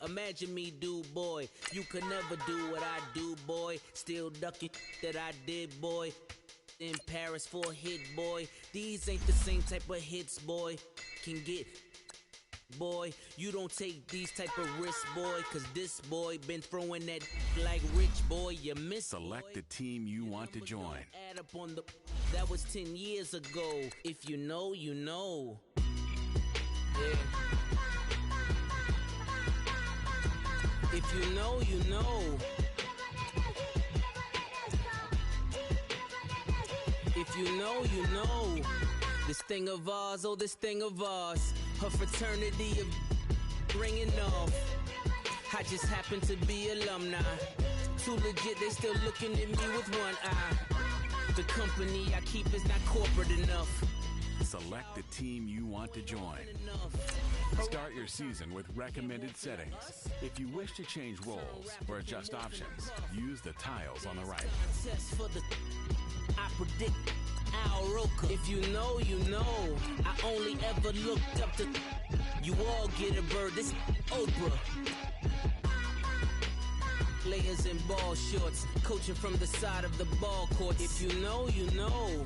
Imagine me, dude, boy. You could never do what I do, boy. Still ducking that I did, boy. In Paris for a hit, boy. These ain't the same type of hits, boy. Can get, boy. You don't take these type of risks, boy. Cause this boy been throwing that like rich, boy. You miss. Select the team you want to join. Add up on the. That was 10 years ago. If you know, you know. Yeah. If you know, you know. If you know, you know. This thing of ours, oh, this thing of ours. Her fraternity of ringing off. I just happen to be alumni. Too legit, they still looking at me with one eye. The company I keep is not corporate enough. Select the team you want to join. Start your season with recommended settings. If you wish to change roles or adjust options, use the tiles on the right. I predict Al Roker. If you know, you know. I only ever looked up to. You all get a bird. This Oprah. Players in ball shorts, coaching from the side of the ball court. If you know, you know.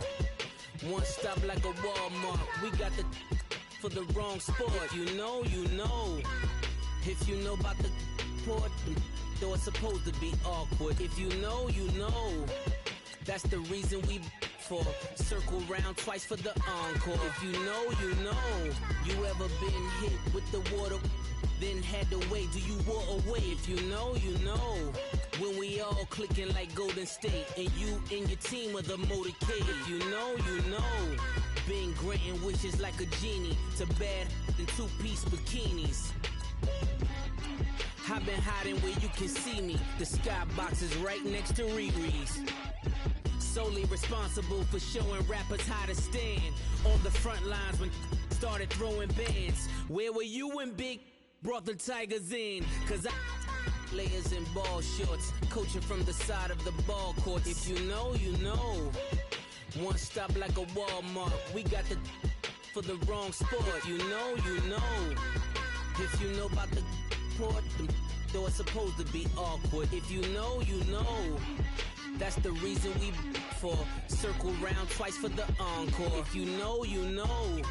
One stop like a Walmart. We got the for the wrong sport. If you know, you know. If you know about the port, though it's supposed to be awkward. If you know, you know. That's the reason we for circle round twice for the encore. If you know, you know. You ever been hit with the water, then had to wait? Do you walk away? If you know, you know. When we all clicking like Golden State, and you and your team are the motorcade. If you know, you know. Been granting wishes like a genie to bad in two-piece bikinis. I've been hiding where you can see me. The skybox is right next to Riri's. Solely responsible for showing rappers how to stand on the front lines when started throwing bands. Where were you when Big brought the Tigers in? Cause I players in ball shorts, coaching from the side of the ball court. If you know, you know. One stop like a Walmart. We got the for the wrong sport. If you know, you know. If you know about the port, though it's supposed to be awkward. If you know, you know. That's the reason we for circle round twice for the encore. If you know, you know.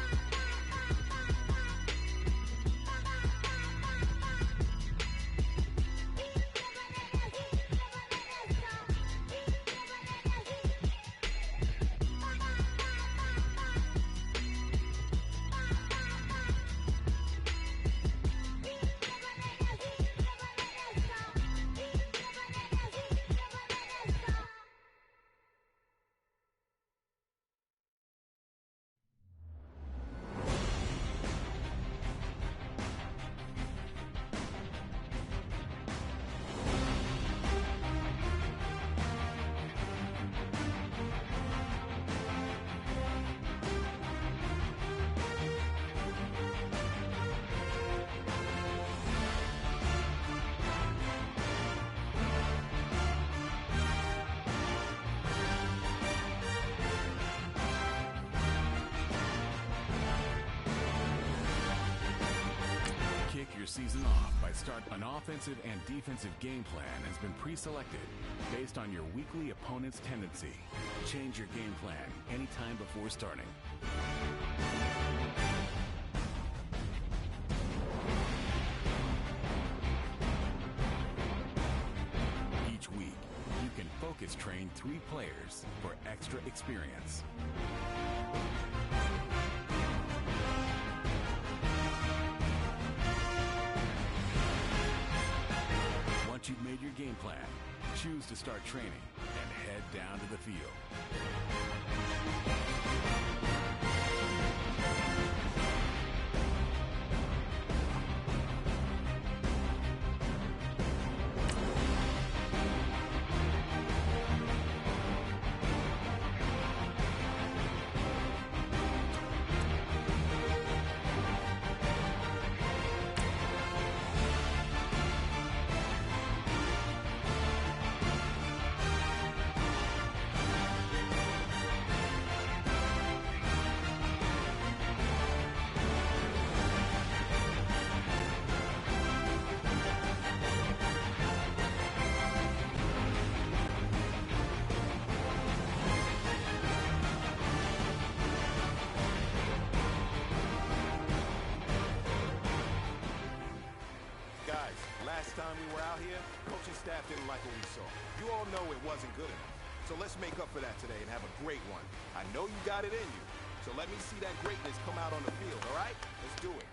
Season off by start. An offensive and defensive game plan has been pre-selected based on your weekly opponent's tendency. Change your game plan anytime before starting. Each week, you can focus train 3 players for extra experience. Once you've made your game plan, choose to start training and head down to the field. last time we were out here, coaching staff didn't like what we saw. You all know it wasn't good enough. So let's make up for that today and have a great one. I know you got it in you. So let me see that greatness come out on the field, all right? Let's do it.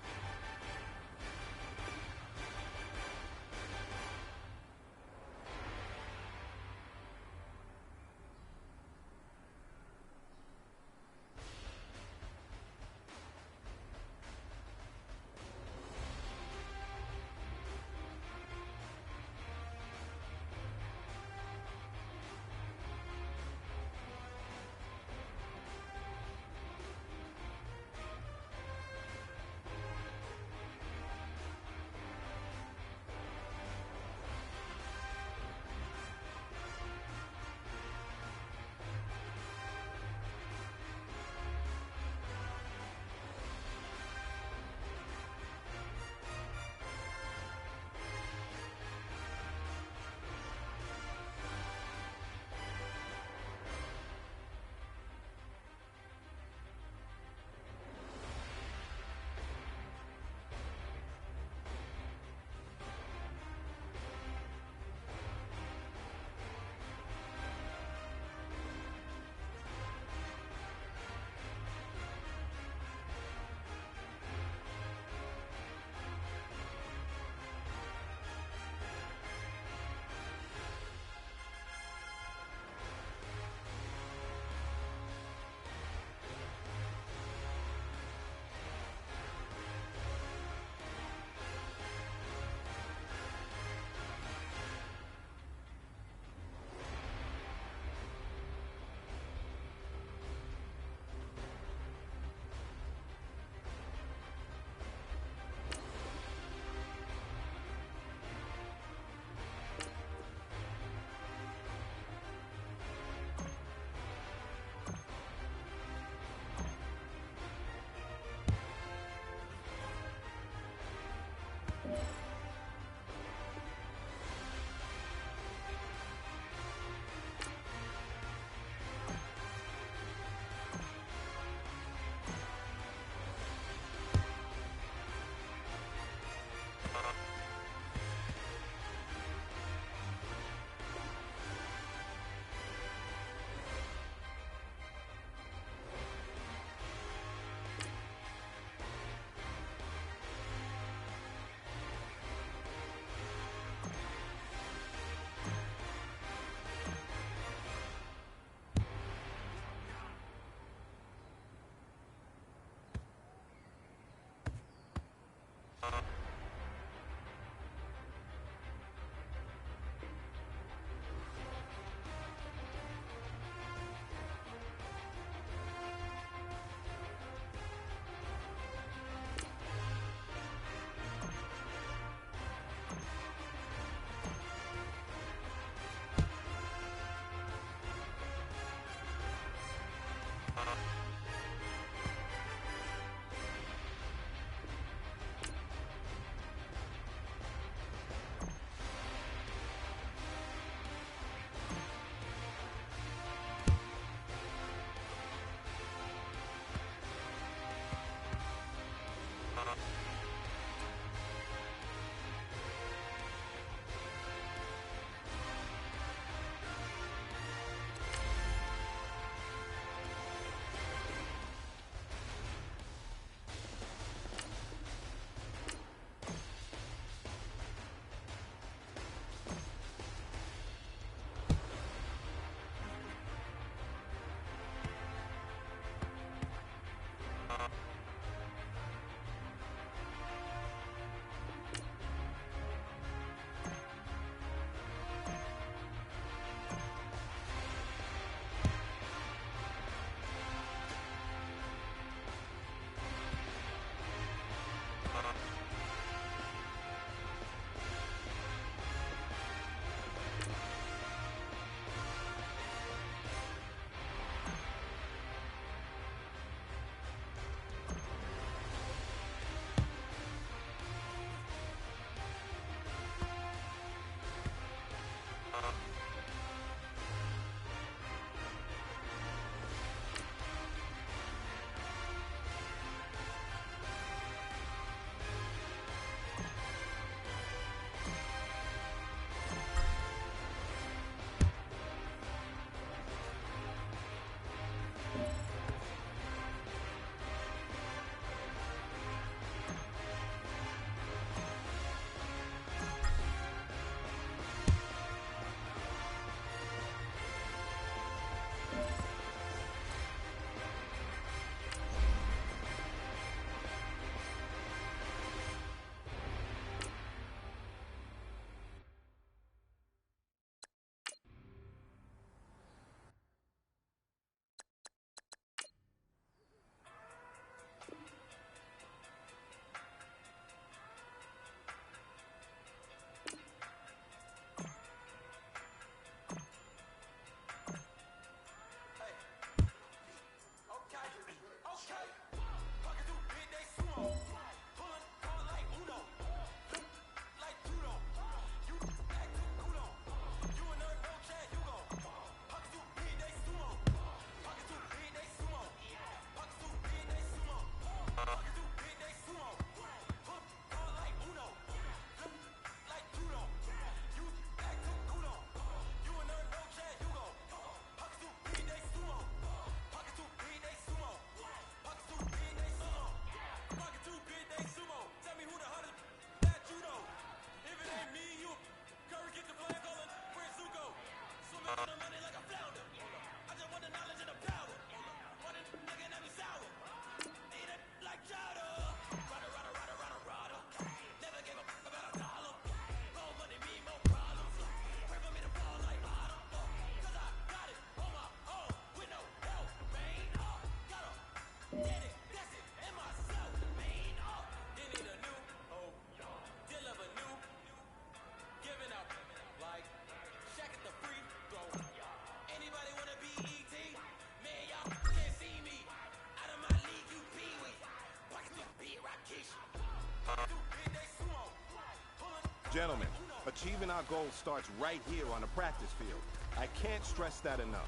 Gentlemen, achieving our goal starts right here on the practice field. I can't stress that enough.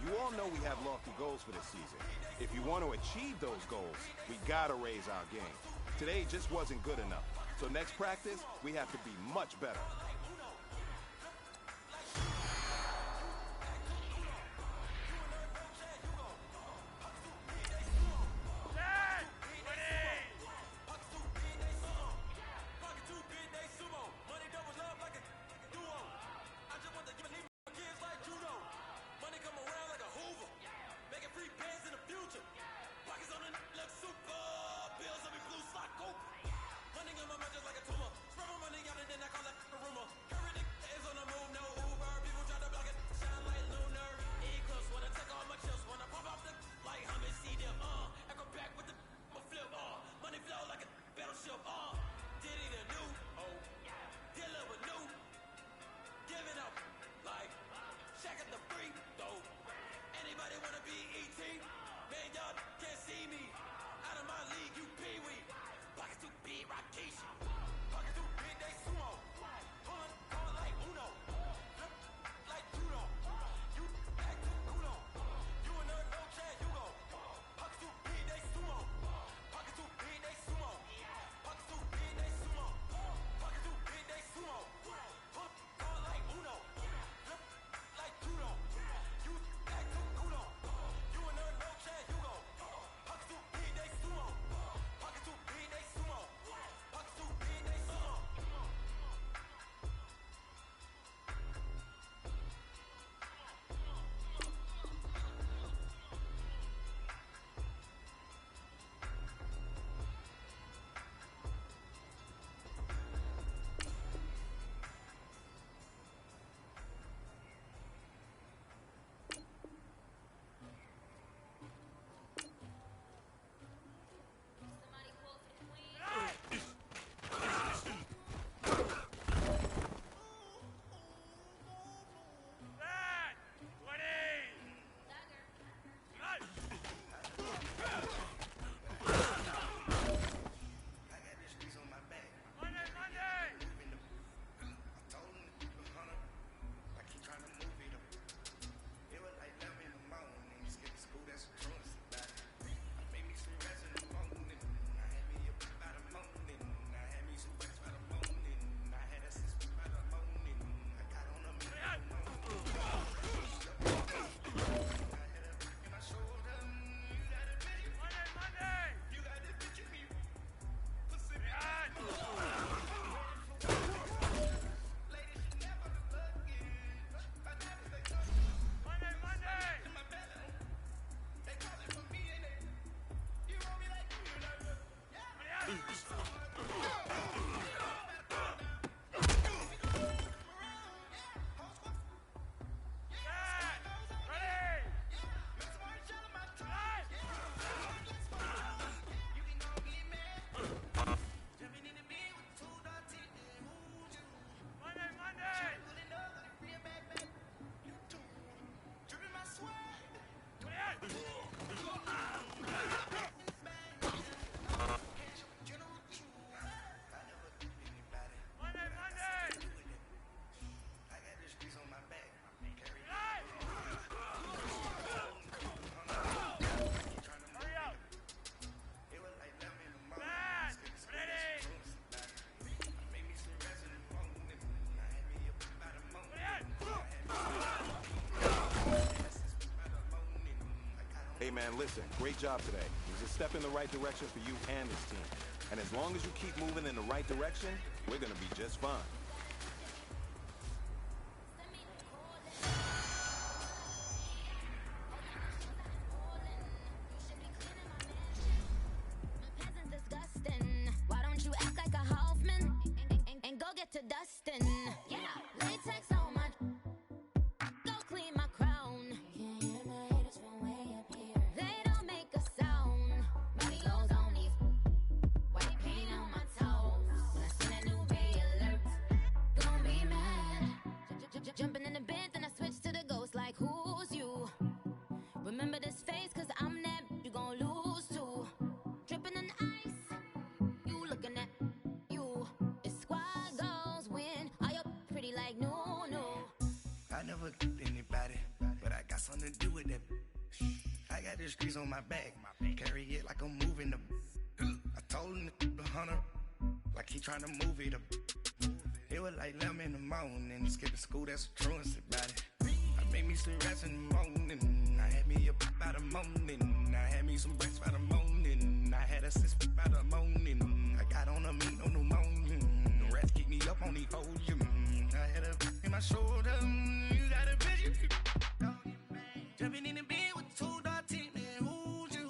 You all know we have lofty goals for this season. If you want to achieve those goals, we gotta raise our game. Today just wasn't good enough. So next practice, we have to be much better. Hey man, listen, great job today. It was a step in the right direction for you and this team. And as long as you keep moving in the right direction, we're gonna be just fine. Why don't you act like a Hoffman and go get to Dustin? Yeah, latex on my go clean my crown. Can't hear my haters from way up here. They don't make a sound. Money goes on these white paint on my toes. When I see that new bay alert, gonna be mad. Jumping in the bed, then I switch to the ghost like who's you? Remember this face, cause I'm that you gon' lose to. Dripping in ice, you looking at you. It's squad goals when the streets on my back. Carry it like I'm moving the. I told him to 100, like he trying to move it up. It was like 11 in the morning, skipping school, that's a truancy about it. I made me some rest in the morning. I had me a by the morning. I had me some breaks by the morning. I had a six by the morning. I got on a meat, no pneumonia. The rats keep me up on the podium. I had a in my shoulder. You got a vision. Jumping in the bed with 2 dark teeth, man, who's you?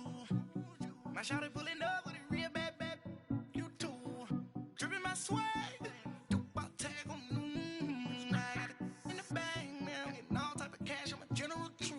My shawty pulling up with a real bad, you too. Dripping my swag, about tag on, I got it in the bag, man, I'm getting all type of cash, I'm a general true.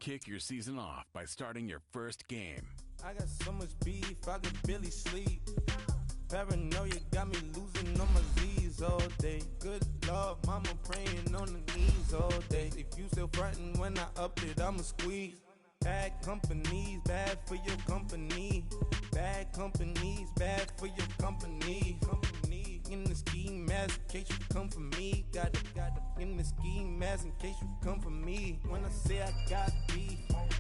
Kick your season off by starting your first game. I got so much beef, I could barely sleep. Paranoia got me losing on my Z's all day. Good Lord, mama praying on the knees all day. If you still frontin' when I up it, I'ma squeeze. Bad companies, bad for your company. Bad companies, bad for your company. Company in the ski mask in case you come for me. Got it in the ski mask in case you come for me. When I say I got beef,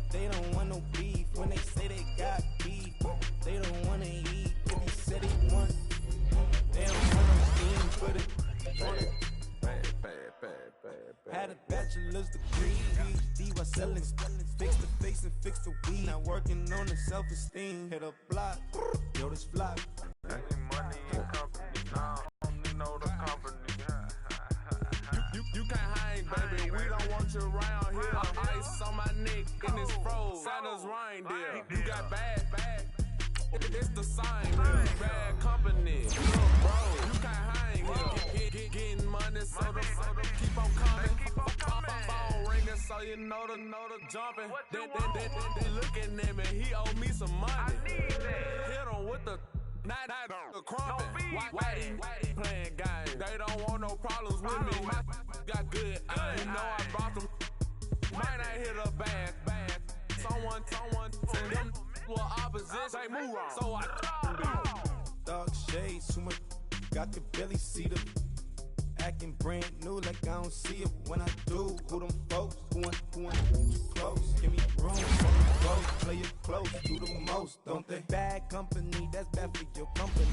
they don't want no beef. When they say they got beef, they don't wanna eat. If you said they want, they don't want no steam. Put it on it. Had a bachelor's degree, PhD while selling, fix the face and fix the weed. Now working on the self-esteem. Hit a block, yo this flop. I need money and company, now I don't need no the company. You can't hang, baby, we don't want you around here. Ice on my neck and it's froze. Santa's reindeer, you got bad. It's the sign, bad company. Look, bro, you can't hang here. Getting money, so the keep on coming. Phone ringing, so you know the jumping. They looking at me, he owe me some money. Hit him with the not the crumpin'. Why playing games? They don't want no problems with me. My got good. I know I brought them. Might not hit a bad. Someone, and them were opposition. They move wrong. So I Dark shades, too much. I could barely see them. Acting brand new like I don't see it when I do. Who them folks? Who want too close? Give me room for them folks. Play it close, do the most, don't they? Bad company, that's bad for your company.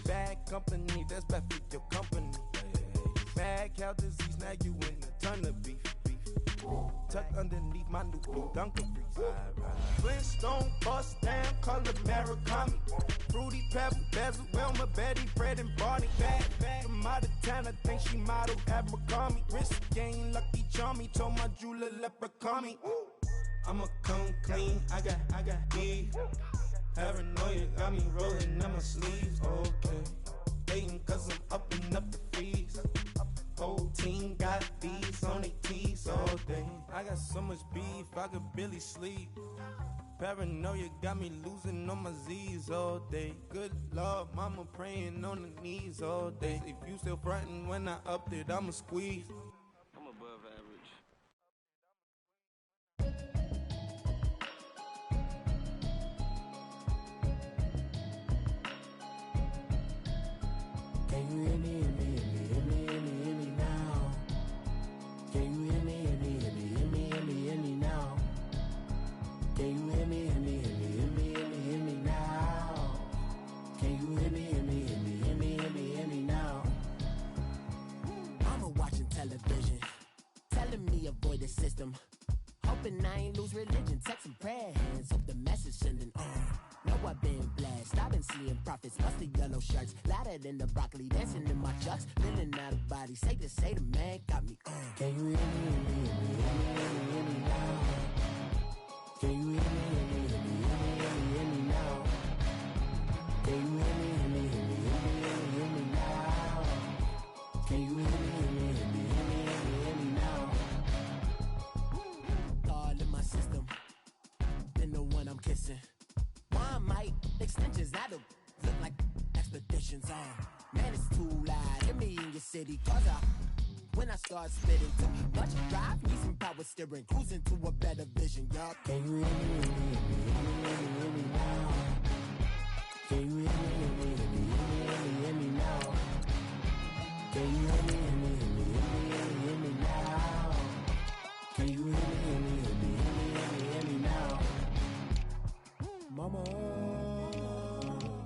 Bad company, that's bad for your company. Mad cow disease, now you in a ton of beef. Tucked underneath my new blue Dunkarees. Flintstone bust down, color Murakami. Fruity Pebble, Bezel, Wilma, Betty, Fred, and Barney. Bad from out of town, I think she modeled Abercrombie. Wrist game, Lucky Charmy, told my jeweler leprechaun me. I'ma come clean, I got beef. Paranoia got me rolling on my sleeves, okay. Hating cause I'm upping up the fees. Whole team got these on their tees all day. I got so much beef, I could barely sleep. Paranoia got me losing on my Z's all day. Good Lord, mama praying on the knees all day. If you still frontin' when I upped it, I'ma squeeze. I'm above average. Can you hear me, hear me, hear me, hear me, hear me now? Can you hear me, hear me, hear me, hear me, hear me, hear me now? Can you hear me, hear me, hear me, hear me, hear me, hear me now? Can you hear me, hear me, hear me, hear me, hear me, hear me now? Mama watching television, telling me avoid the system. Hoping I ain't lose religion, text some prayer hands, hope the message sending on. Know I've been blessed, I've been seeing prophets, musty yellow shirts, louder than the broccoli, dancing in my chucks, feeling out of body, say the man got me on. Can you hear me, hear me, hear me, hear me, hear me, hear me now? Can you hear me, hear me, hear me, hear me, hear me, hear me now? Can you hear me, hear me, hear me, hear me, hear me, hear me now? Can you hear me, hear me, hear me, hear me, hear me, hear me now? All in my system, been the one I'm kissing. One might extensions out of emotions on. Man, it's too loud in me in your city, cause when I start spitting too much drive, need some power steering, cruising to a better vision, y'all. Can you hear me, hear me now? Can you hear me, hear me now? Can you hear me, hear me now? Can you hear me, hear me now? Mama,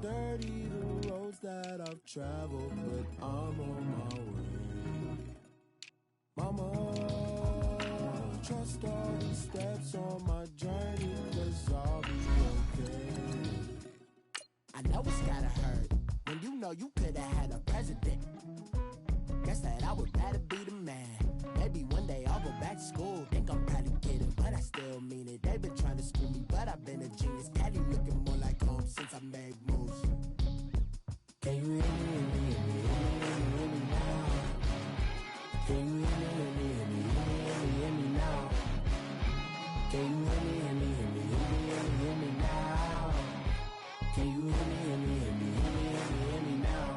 dirty the roads that I've traveled, but I'm on my way. Mama, trust all the steps on my journey, 'cause I'll be okay. I know it's gotta hurt when you know you could've had a president. Guess that I would rather be the man. Maybe one day I'll go back to school. Think I'm probably kidding, but I still mean it. They've been trying to screw me, but I've been a genius. Caddy looking more like home since I made moves. Can you hear me, hear me now? Can you hear me, hear me now? Can you hear me, hear me now? Can you hear me, hear me now?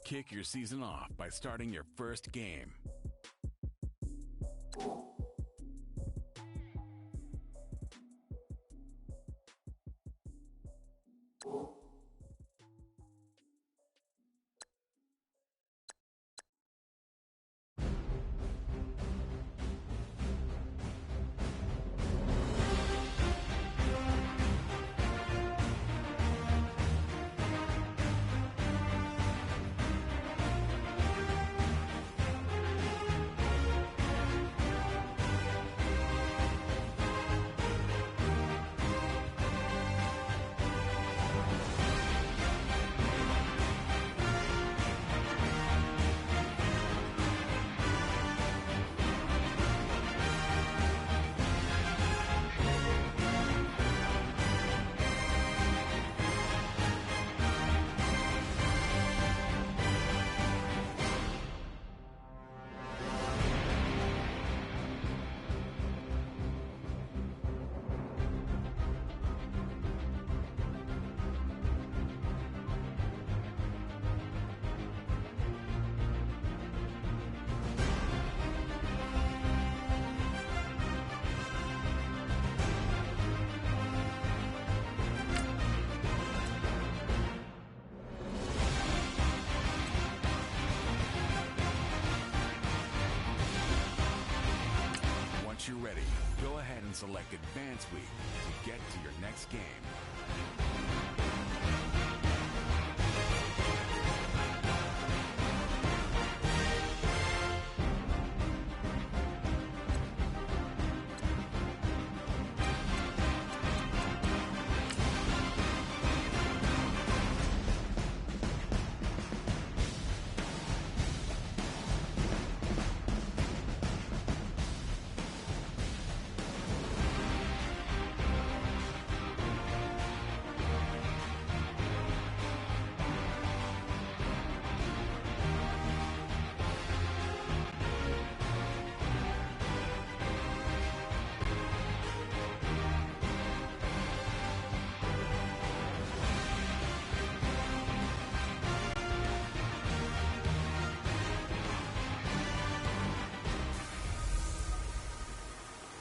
Kick your season off by starting your first game. and select Advance Week to get to your next game.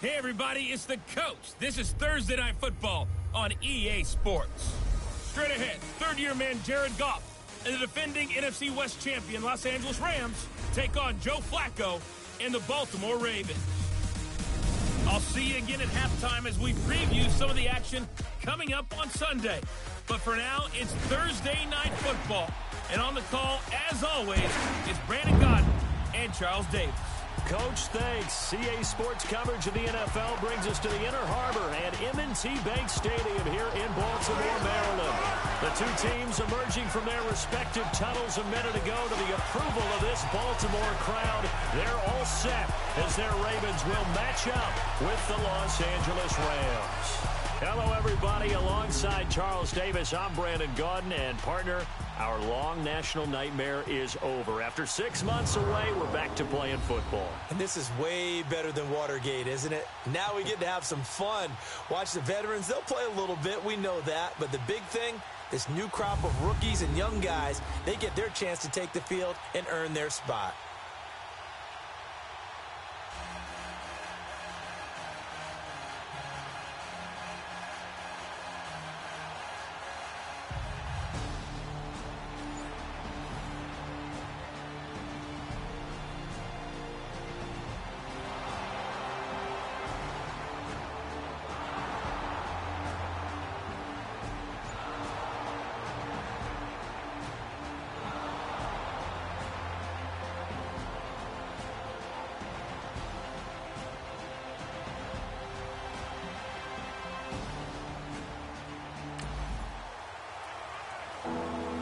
Hey everybody, it's the coach. This is Thursday Night Football on EA Sports. Straight ahead, third-year man Jared Goff and the defending NFC West champion Los Angeles Rams take on Joe Flacco and the Baltimore Ravens. I'll see you again at halftime as we preview some of the action coming up on Sunday. But for now, it's Thursday Night Football. And on the call, as always, is Brandon Godden and Charles Davis. Coach, thanks. CA Sports coverage of the NFL brings us to the Inner Harbor and M&T Bank Stadium here in Baltimore, Maryland. The two teams emerging from their respective tunnels a minute ago to the approval of this Baltimore crowd. They're all set as their Ravens will match up with the Los Angeles Rams. Hello, everybody. Alongside Charles Davis, I'm Brandon Gaudin, and partner, our long national nightmare is over. After 6 months away, we're back to playing football. And this is way better than Watergate, isn't it? Now we get to have some fun. Watch the veterans. They'll play a little bit. We know that. But the big thing, this new crop of rookies and young guys, they get their chance to take the field and earn their spot.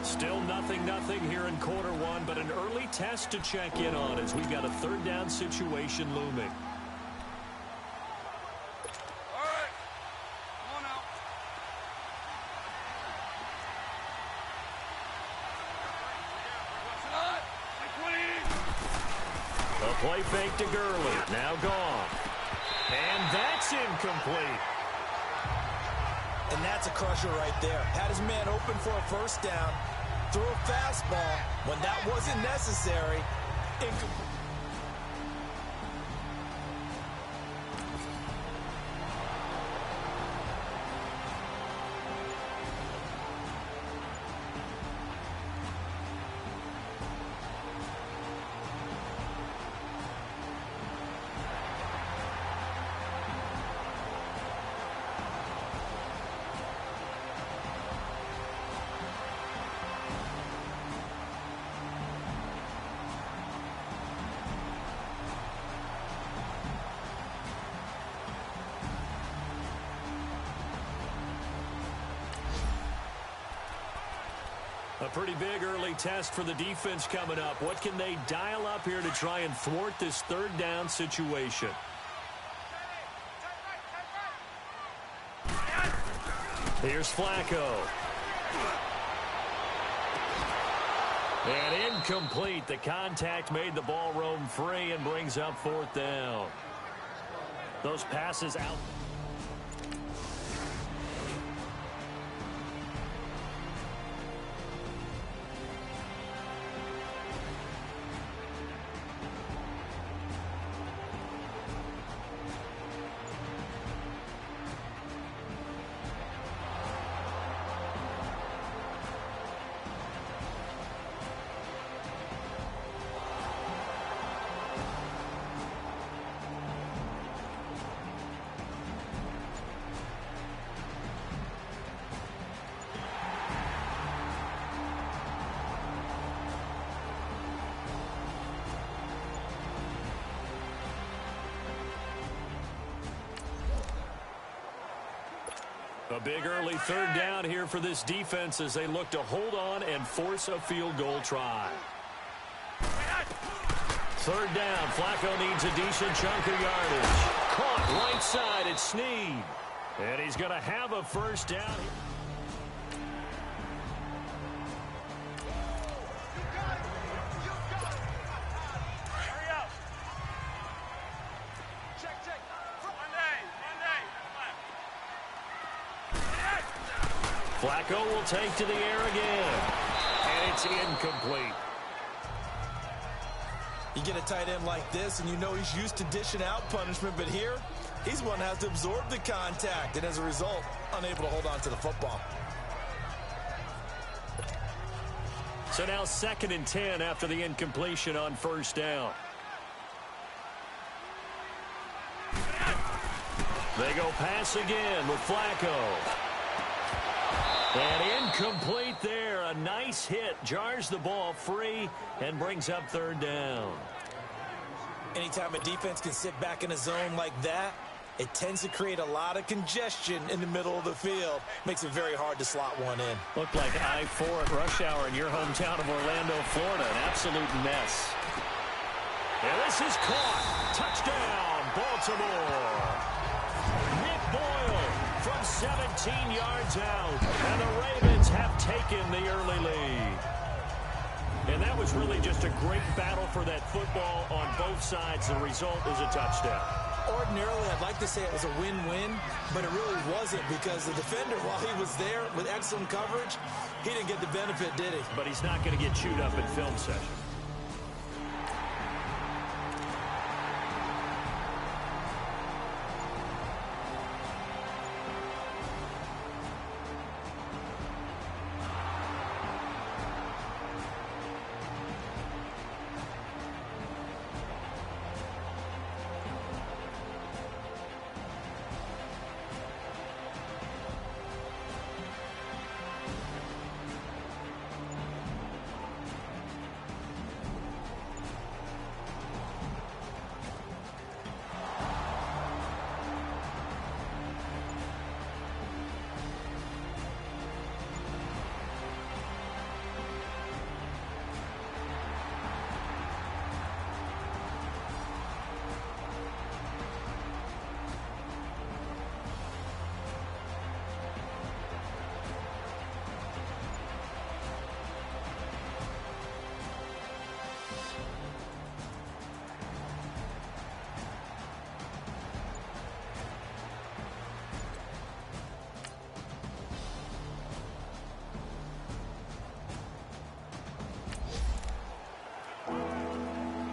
Still nothing here in quarter one, but an early test to check in on as we've got a third down situation looming. All right. Come on out. A play fake to Gurley. Now gone. And that's incomplete. And that's a crusher right there. Had his man open for a first down, threw a fastball when that wasn't necessary. Incomplete. A pretty big early test for the defense coming up. What can they dial up here to try and thwart this third down situation? Here's Flacco. And incomplete. The contact made the ball roam free and brings up fourth down. Those passes out. A big early third down here for this defense as they look to hold on and force a field goal try. Third down. Flacco needs a decent chunk of yardage. Caught right side. It's Snead. And he's going to have a first down. Flacco will take to the air again. And it's incomplete. You get a tight end like this, and you know he's used to dishing out punishment, but here, he's one that has to absorb the contact, and as a result, unable to hold on to the football. So now 2nd and 10 after the incompletion on first down. They go pass again with Flacco. And incomplete there. A nice hit. Jars the ball free and brings up third down. Anytime a defense can sit back in a zone like that, it tends to create a lot of congestion in the middle of the field. Makes it very hard to slot one in. Looked like I-4 at rush hour in your hometown of Orlando, Florida. An absolute mess. And this is caught. Touchdown, Baltimore. Nick Boyle from 17 yards out. And the Ravens have taken the early lead. And that was really just a great battle for that football on both sides. The result is a touchdown. Ordinarily, I'd like to say it was a win-win, but it really wasn't because the defender, while he was there with excellent coverage, he didn't get the benefit, did he? But he's not going to get chewed up in film session.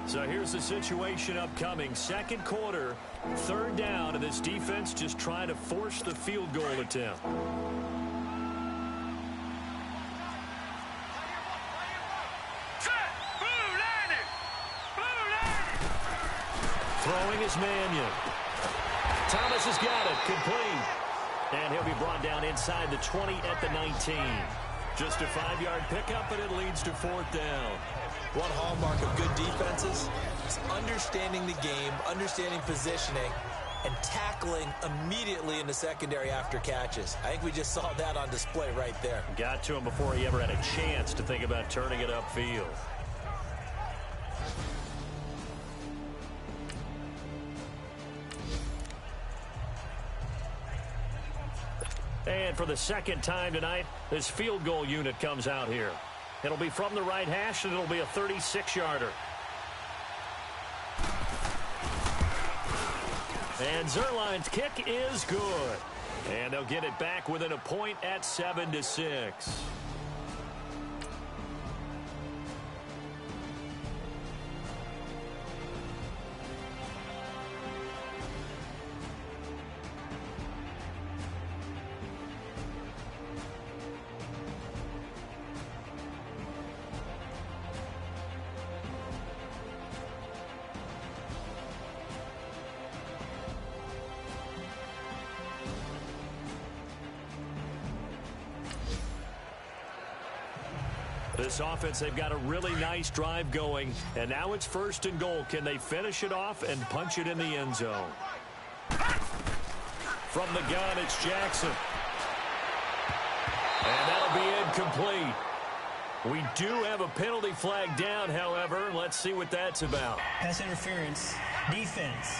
So here's the situation upcoming. Second quarter, third down, and this defense just trying to force the field goal attempt. Throwing is Mannion. Thomas has got it, complete. And he'll be brought down inside the 20 at the 19. Just a 5-yard pickup, and it leads to fourth down. One hallmark of good defenses is understanding the game, understanding positioning, and tackling immediately in the secondary after catches. I think we just saw that on display right there. Got to him before he ever had a chance to think about turning it upfield. And for the second time tonight, this field goal unit comes out here. It'll be from the right hash, and it'll be a 36-yarder. And Zerline's kick is good. And they'll get it back within a point at 7-6. This offense, they've got a really nice drive going, and now it's first and goal. Can they finish it off and punch it in the end zone? From the gun, it's Jackson. And that'll be incomplete. We do have a penalty flag down, however. Let's see what that's about. Pass interference. Defense.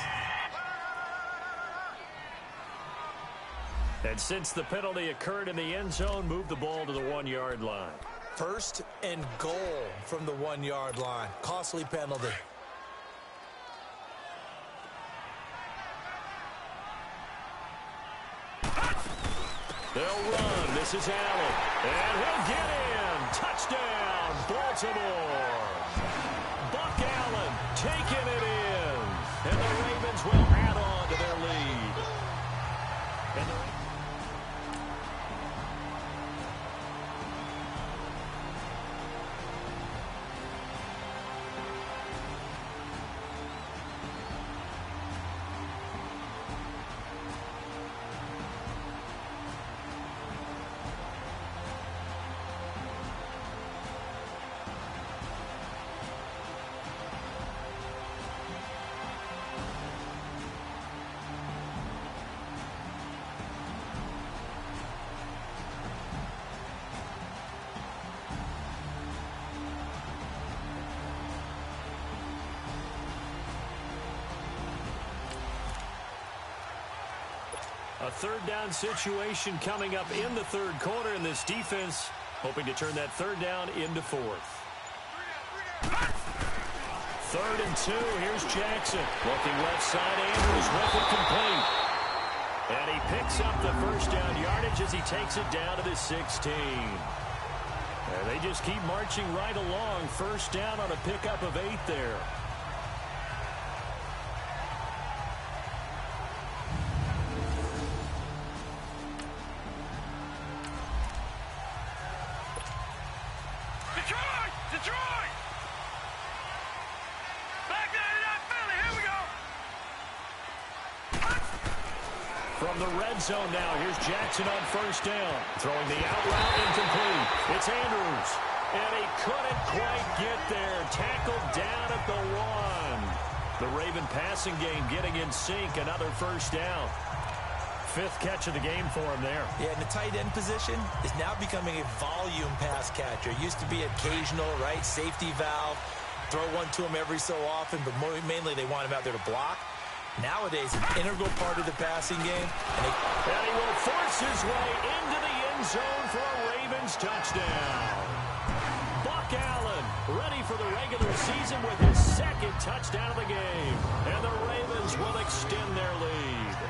And since the penalty occurred in the end zone, move the ball to the 1-yard line. First and goal from the 1-yard line. Costly penalty. They'll run. This is Allen. And he'll get in. Touchdown, Baltimore. Buck Allen taking it in. And the Ravens will add on to their lead. And a third down situation coming up in the third quarter, and this defense hoping to turn that third down into fourth. 3rd and 2. Here's Jackson. Looking left side. Andrews with it complete. And he picks up the first down yardage as he takes it down to the 16. And they just keep marching right along. First down on a pickup of 8 there. Detroit! Back there, not Philly. Here we go. From the red zone now, here's Jackson on first down. Throwing the out route incomplete. It's Andrews. And he couldn't quite get there. Tackled down at the 1. The Raven passing game getting in sync. Another first down. 5th catch of the game for him there. Yeah, and the tight end position is now becoming a volume pass catcher. It used to be occasional, right? Safety valve. Throw one to him every so often, but mainly they want him out there to block. Nowadays, an integral part of the passing game. And he will force his way into the end zone for a Ravens touchdown. Buck Allen ready for the regular season with his 2nd touchdown of the game. And the Ravens will extend their lead.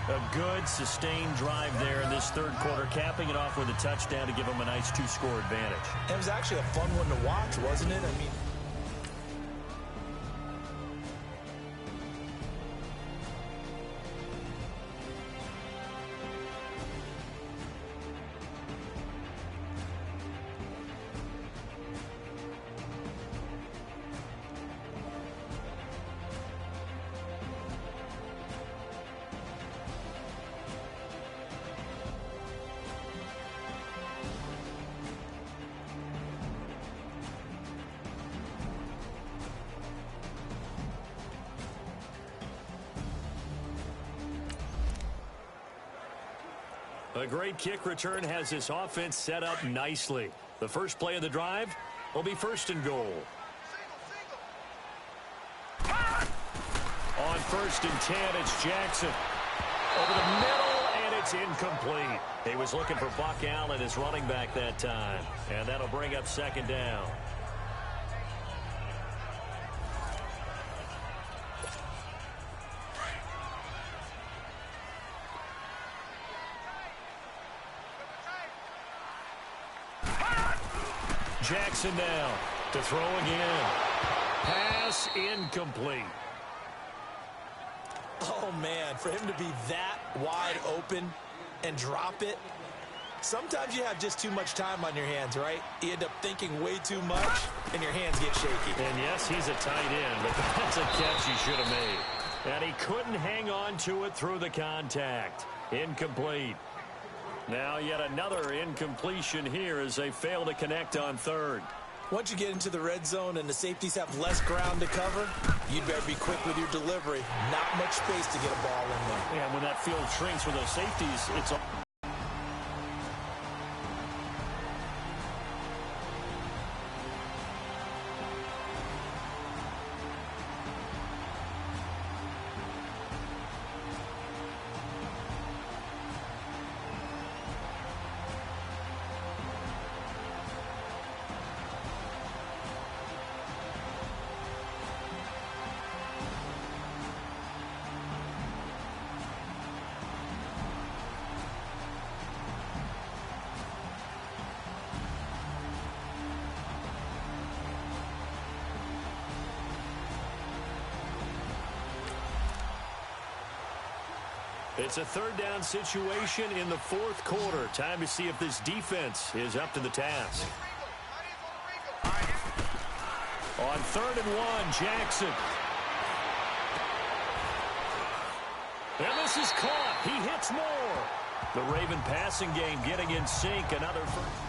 A good, sustained drive there in this third quarter, capping it off with a touchdown to give them a nice 2-score advantage. It was actually a fun one to watch, wasn't it? I mean, a great kick return has this offense set up nicely. The first play of the drive will be 1st and goal. On 1st and 10, it's Jackson. Over the middle, and it's incomplete. He was looking for Buck Allen as running back that time. And that'll bring up 2nd down. Jackson now to throw again. Pass incomplete. oh, man, for him to be that wide open and drop it, sometimes you have just too much time on your hands, right? You end up thinking way too much, and your hands get shaky. And, yes, he's a tight end, but that's a catch he should have made. And he couldn't hang on to it through the contact. Incomplete. Now yet another incompletion here as they fail to connect on 3rd. Once you get into the red zone and the safeties have less ground to cover, you'd better be quick with your delivery. Not much space to get a ball in there. Yeah, when that field shrinks for those safeties, it's... It's a third down situation in the fourth quarter. Time to see if this defense is up to the task. On 3rd and 1, Jackson. And this is caught. He hits more. The Raven passing game getting in sync. Another first.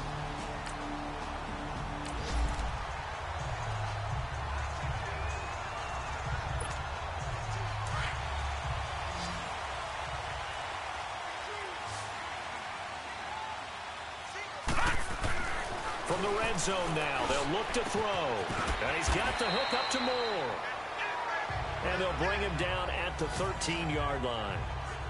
From the red zone now, they'll look to throw. And he's got the hook up to Moore. And they'll bring him down at the 13-yard line.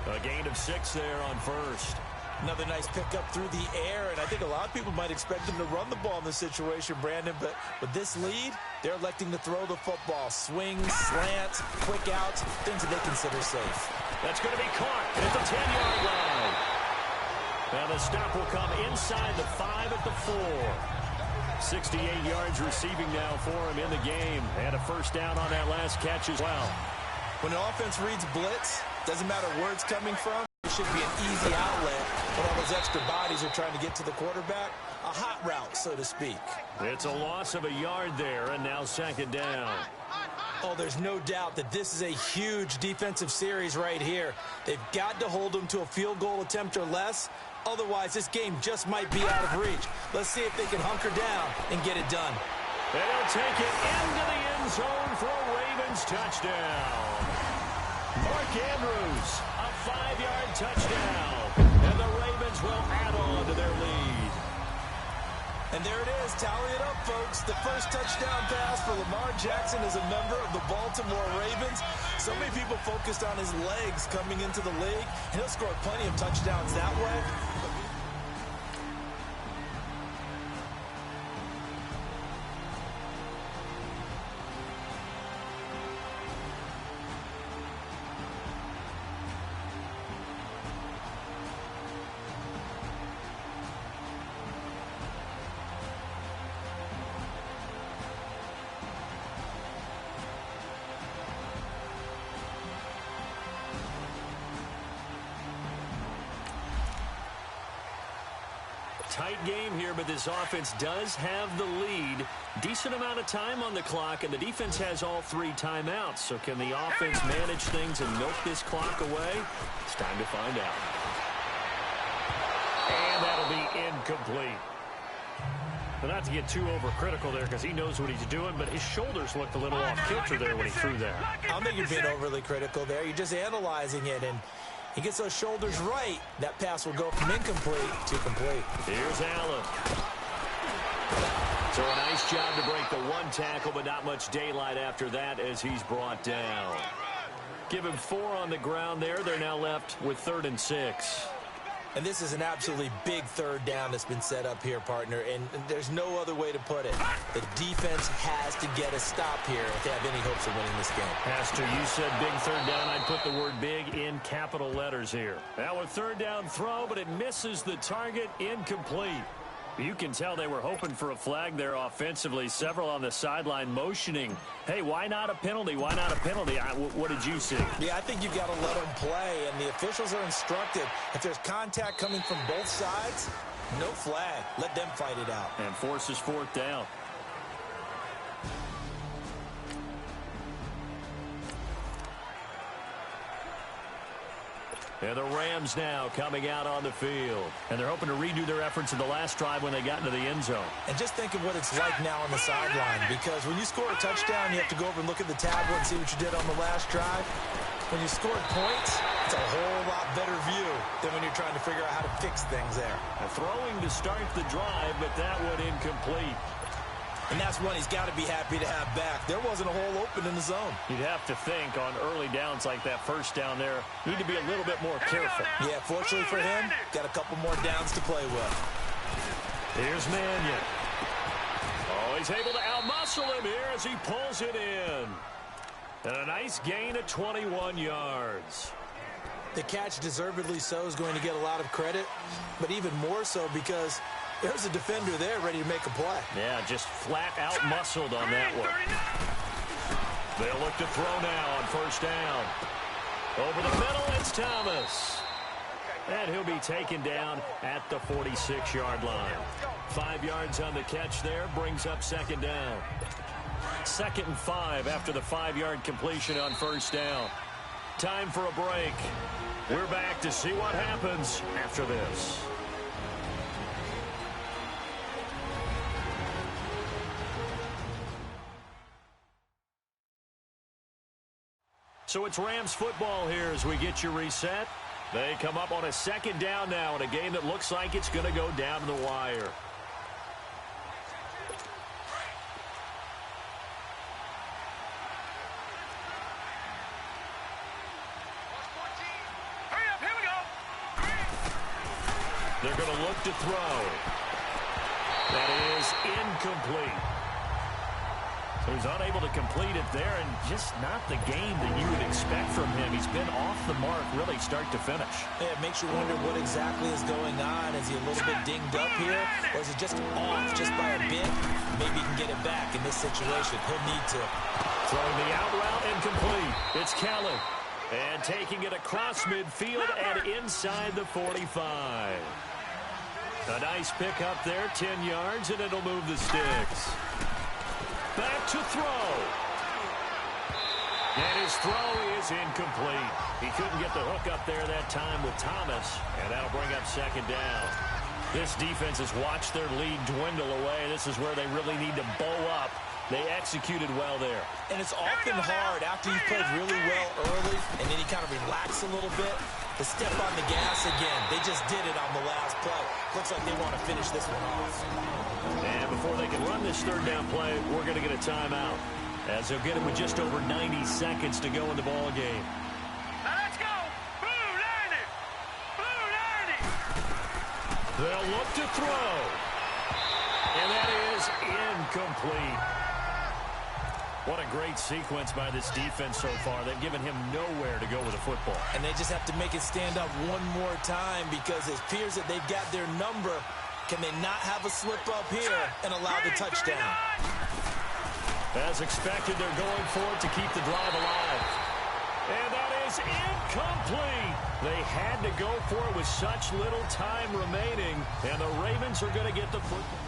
A gain of 6 there on first. Another nice pickup through the air, and I think a lot of people might expect him to run the ball in this situation, Brandon, but with this lead, they're electing to throw the football. Swings, slants, quick outs, things that they consider safe. That's going to be caught at the 10-yard line. Now the stop will come inside the 5 at the 4. 68 yards receiving now for him in the game. And a first down on that last catch as well. When an offense reads blitz, doesn't matter where it's coming from, it should be an easy outlet when all those extra bodies are trying to get to the quarterback. A hot route, so to speak. It's a loss of a yard there, and now 2nd down. Oh, there's no doubt that this is a huge defensive series right here. They've got to hold them to a field goal attempt or less. Otherwise, this game just might be out of reach. Let's see if they can hunker down and get it done. And he'll take it into the end zone for a Ravens touchdown. Mark Andrews, a 5-yard touchdown. And the Ravens will add on to their lead. And there it is. Tally it up, folks. The first touchdown pass for Lamar Jackson as a member of the Baltimore Ravens. So many people focused on his legs coming into the league. And he'll score plenty of touchdowns that way. Tight game here, but this offense does have the lead. Decent amount of time on the clock, and the defense has all 3 timeouts. So can the offense manage things and milk this clock away? It's time to find out. And that'll be incomplete. Well, not to get too overcritical there because he knows what he's doing, but his shoulders looked a little off kilter there when he threw that. I don't think you're being overly critical there. You're just analyzing it, and he gets those shoulders right. That pass will go from incomplete to complete. Here's Allen. So a nice job to break the 1 tackle, but not much daylight after that as he's brought down. Give him 4 on the ground there. They're now left with 3rd and 6. And this is an absolutely big 3rd down that's been set up here, partner, and there's no other way to put it. The defense has to get a stop here if they have any hopes of winning this game. Pastor, you said big 3rd down. I'd put the word big in capital letters here. Now a 3rd down throw, but it misses the target, incomplete. You can tell they were hoping for a flag there offensively. Several on the sideline motioning. Hey, why not a penalty? Why not a penalty? What did you see? Yeah, I think you've got to let them play, and the officials are instructed. If there's contact coming from both sides, no flag. Let them fight it out. And forces 4th down. And the Rams now coming out on the field. And they're hoping to redo their efforts in the last drive when they got into the end zone. And just think of what it's like now on the sideline, because when you score a touchdown, you have to go over and look at the tablet and see what you did on the last drive. When you scored points, it's a whole lot better view than when you're trying to figure out how to fix things there. Throwing to start the drive, but that one incomplete. And that's one he's got to be happy to have back. There wasn't a hole open in the zone. You'd have to think on early downs like that first down there, need to be a little bit more careful. Yeah, fortunately for him, got a couple more downs to play with. Here's Mannion. Oh, he's able to outmuscle him here as he pulls it in. And a nice gain of 21 yards. The catch, deservedly so, is going to get a lot of credit, but even more so because there's a defender there ready to make a play. Yeah, just flat out muscled on that one. They'll look to throw now on 1st down. Over the middle, it's Thomas. And he'll be taken down at the 46-yard line. 5 yards on the catch there, brings up second down. 2nd and 5 after the 5-yard completion on first down. Time for a break. We're back to see what happens after this. So it's Rams football here as we get you reset. They come up on a second down now in a game that looks like it's going to go down to the wire. They're going to look to throw. That is incomplete. So he's unable to complete it there, and just not the game that you would expect from him. He's been off the mark really start to finish. Yeah, it makes you wonder what exactly is going on. Is he a little bit dinged up here, or is it just off just by a bit? Maybe he can get it back in this situation. He'll need to. Throwing the out route incomplete. It's Kelly. And taking it across midfield and inside the 45. A nice pick up there, 10 yards, and it'll move the sticks. Back to throw. And his throw is incomplete. He couldn't get the hook up there that time with Thomas, and that'll bring up second down. This defense has watched their lead dwindle away. This is where they really need to bow up. They executed well there. And it's often hard after you've played really well early and then you kind of relax a little bit to step on the gas again. They just did it on the last play. Looks like they want to finish this one off. And before they can run this third down play, we're going to get a timeout, as they'll get it with just over 90 seconds to go in the ball game. Now let's go! Blue 90! Blue 90! They'll look to throw. And that is incomplete. What a great sequence by this defense so far. They've given him nowhere to go with the football. And they just have to make it stand up one more time, because it appears that they've got their number. Can they not have a slip up here and allow the touchdown? As expected, they're going for it to keep the drive alive. And that is incomplete. They had to go for it with such little time remaining. And the Ravens are going to get the football.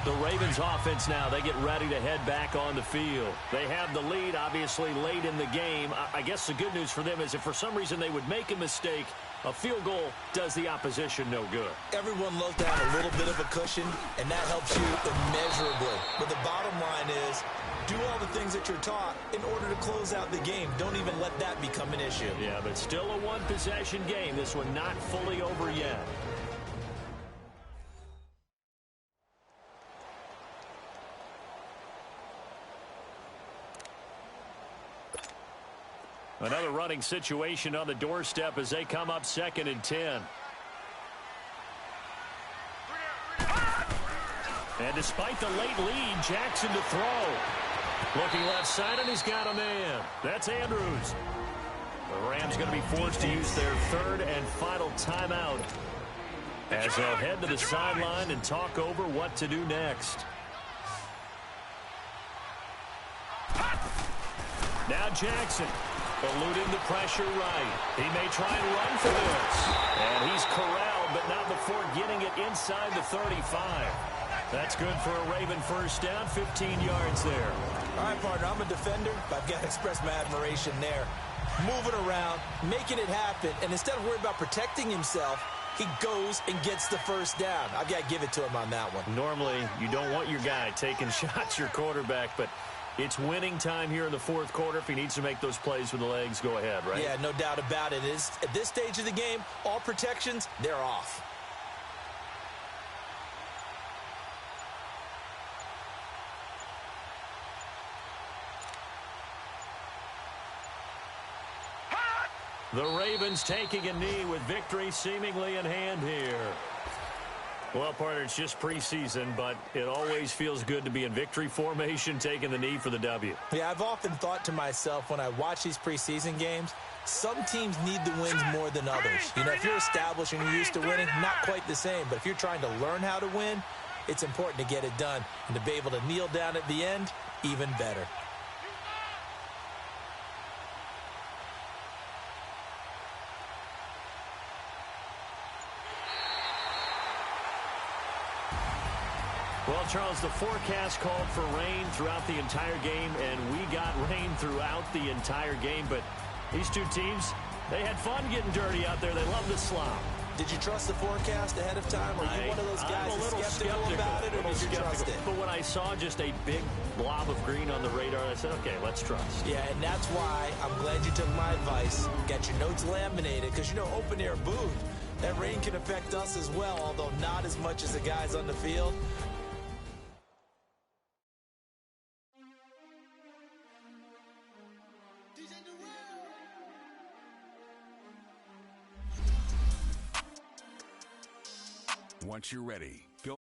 The Ravens offense now, they get ready to head back on the field. They have the lead, obviously, late in the game. I guess the good news for them is if for some reason they would make a mistake, a field goal does the opposition no good. Everyone loves to have a little bit of a cushion, and that helps you immeasurably. But the bottom line is, do all the things that you're taught in order to close out the game. Don't even let that become an issue. Yeah, but still a one-possession game. This one not fully over yet. Another running situation on the doorstep as they come up 2nd and 10. And despite the late lead, Jackson to throw. Looking left side, and he's got a man. That's Andrews. The Rams going to be forced to use their 3rd and final timeout as they'll head to the sideline and talk over what to do next. Now Jackson. Eluding the pressure right. He may try and run for this. And he's corralled, but not before getting it inside the 35. That's good for a Raven first down, 15 yards there. All right, partner, I'm a defender, but I've got to express my admiration there. Moving around, making it happen, and instead of worrying about protecting himself, he goes and gets the first down. I've got to give it to him on that one. Normally, you don't want your guy taking shots, your quarterback, but it's winning time here in the 4th quarter. If he needs to make those plays with the legs, go ahead, right? Yeah, no doubt about it. At this stage of the game, all protections, they're off. The Ravens taking a knee with victory seemingly in hand here. Well, partner, it's just preseason, but it always feels good to be in victory formation, taking the knee for the W. Yeah, I've often thought to myself when I watch these preseason games, some teams need the wins more than others. You know, if you're established and you're used to winning, not quite the same. But if you're trying to learn how to win, it's important to get it done. And to be able to kneel down at the end, even better. Well, Charles, the forecast called for rain throughout the entire game, and we got rain throughout the entire game. But these two teams, they had fun getting dirty out there. They love the slop. Did you trust the forecast ahead of time? Are you one of those guys that's skeptical about it, or did you trust it? But when I saw just a big blob of green on the radar, I said, okay, let's trust. Yeah, and that's why I'm glad you took my advice. Got your notes laminated, because, you know, open-air booth, that rain can affect us as well, although not as much as the guys on the field. Once you're ready, go.